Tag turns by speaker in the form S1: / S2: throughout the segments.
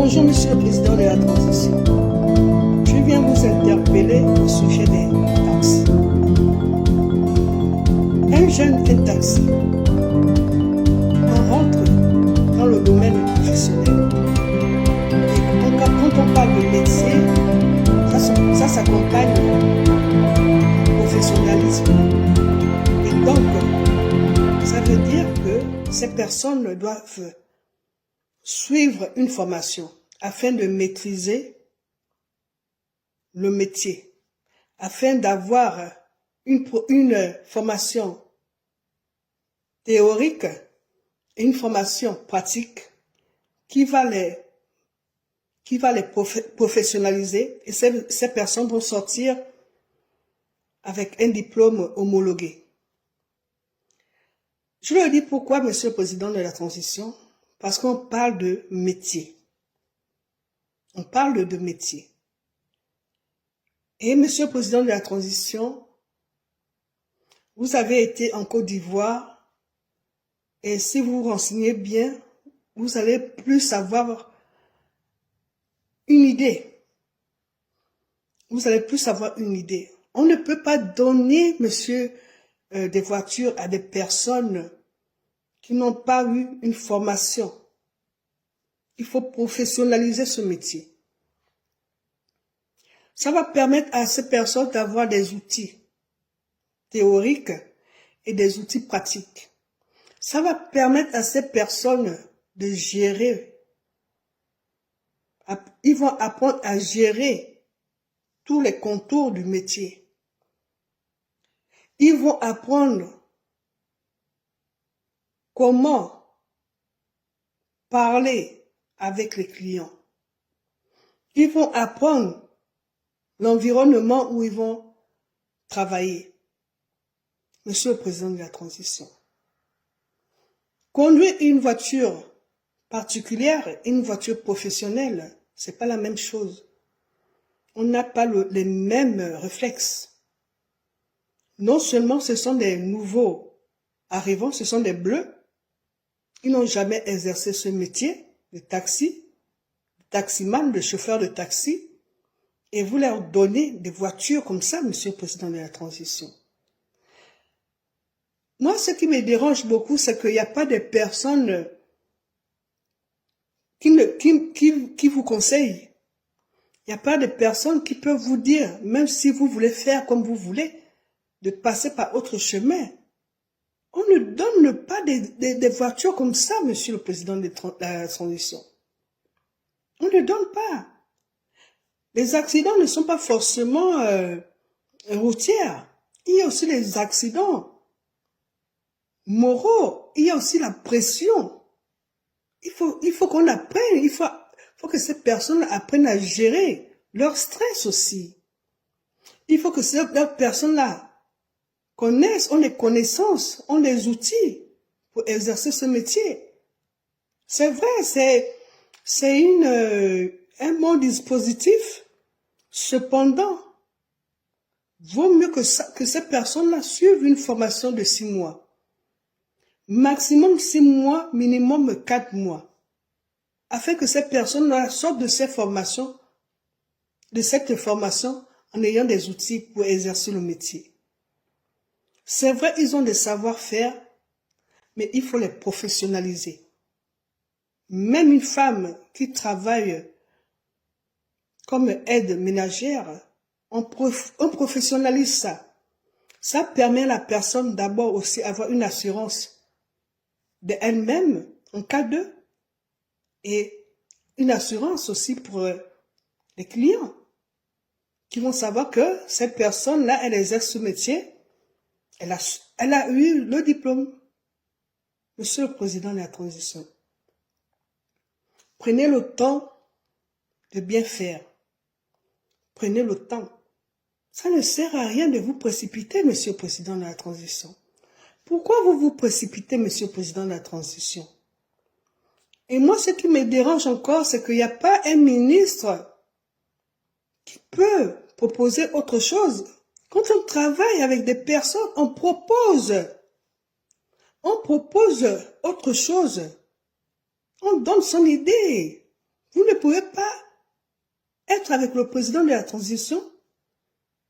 S1: Bonjour, Monsieur le Président de la Transition. Je viens vous interpeller au sujet des taxes. Un jeune fait taxi. On rentre dans le domaine professionnel. Et quand on parle de métier, ça s'accompagne du professionnalisme. Et donc, ça veut dire que ces personnes doivent suivre une formation afin de maîtriser le métier, afin d'avoir une formation théorique et une formation pratique qui va les professionnaliser, et ces personnes vont sortir avec un diplôme homologué. Je leur dis pourquoi, Monsieur le Président de la Transition, parce qu'on parle de métier. On parle de métier. Et Monsieur le Président de la Transition, vous avez été en Côte d'Ivoire, et si vous vous renseignez bien, vous allez plus avoir une idée. Vous allez plus avoir une idée. On ne peut pas donner, monsieur, des voitures à des personnes qui n'ont pas eu une formation. Il faut professionnaliser ce métier. Ça va permettre à ces personnes d'avoir des outils théoriques et des outils pratiques. Ça va permettre à ces personnes de gérer. Ils vont apprendre à gérer tous les contours du métier. Ils vont apprendre comment parler avec les clients. Ils vont apprendre l'environnement où ils vont travailler. Monsieur le Président de la Transition, conduire une voiture particulière et une voiture professionnelle, c'est pas la même chose. On n'a pas les mêmes réflexes. Non seulement ce sont des nouveaux arrivants, ce sont des bleus. Ils n'ont jamais exercé ce métier de taxi, de taximan, de chauffeur de taxi. Et vous leur donnez des voitures comme ça, Monsieur le Président de la Transition. Moi, ce qui me dérange beaucoup, c'est qu'il n'y a pas de personnes qui vous conseillent. Il n'y a pas de personnes qui peuvent vous dire, même si vous voulez faire comme vous voulez, de passer par autre chemin. On ne donne pas des voitures comme ça, Monsieur le Président de la Transition. On ne donne pas. Les accidents ne sont pas forcément routiers. Il y a aussi les accidents moraux. Il y a aussi la pression. Il faut qu'on apprenne. Il faut que ces personnes apprennent à gérer leur stress aussi. Il faut que ces personnes-là connaissent, ont des connaissances, ont des outils pour exercer ce métier. C'est vrai, c'est un bon dispositif. Cependant, vaut mieux que ces personnes-là suivent une formation de 6 mois. Maximum 6 mois, minimum 4 mois. Afin que ces personnes-là sortent de cette formation en ayant des outils pour exercer le métier. C'est vrai, ils ont des savoir-faire, mais il faut les professionnaliser. Même une femme qui travaille comme aide ménagère, on professionnalise ça. Ça permet à la personne d'abord aussi d'avoir une assurance d'elle-même en cas de, et une assurance aussi pour les clients qui vont savoir que cette personne-là, elle exerce ce métier, elle a eu le diplôme. Monsieur le Président de la Transition, prenez le temps de bien faire. Prenez le temps. Ça ne sert à rien de vous précipiter, Monsieur le Président de la Transition. Pourquoi vous vous précipitez, Monsieur le Président de la Transition? Et moi, ce qui me dérange encore, c'est qu'il n'y a pas un ministre qui peut proposer autre chose. Quand on travaille avec des personnes, on propose autre chose. On donne son idée. Vous ne pouvez pas être avec le président de la transition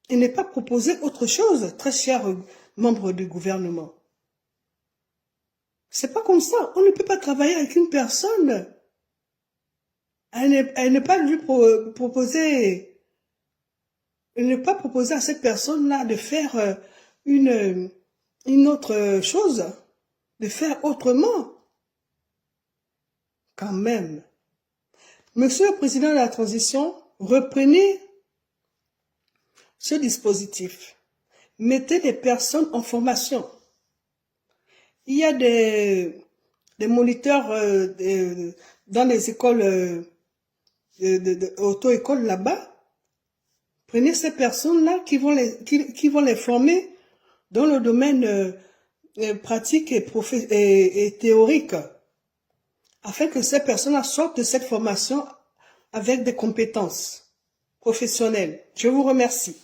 S1: et ne pas proposer autre chose, très chers membres du gouvernement. C'est pas comme ça. On ne peut pas travailler avec une personne et ne pas lui proposer, et ne pas proposer à cette personne-là de faire une autre chose, de faire autrement. Quand même. Monsieur le Président de la Transition, reprenez ce dispositif. Mettez des personnes en formation. Il y a des moniteurs dans les écoles, auto-écoles là-bas. Prenez ces personnes-là qui vont les former dans le domaine pratique et théorique, afin que ces personnes sortent de cette formation avec des compétences professionnelles. Je vous remercie.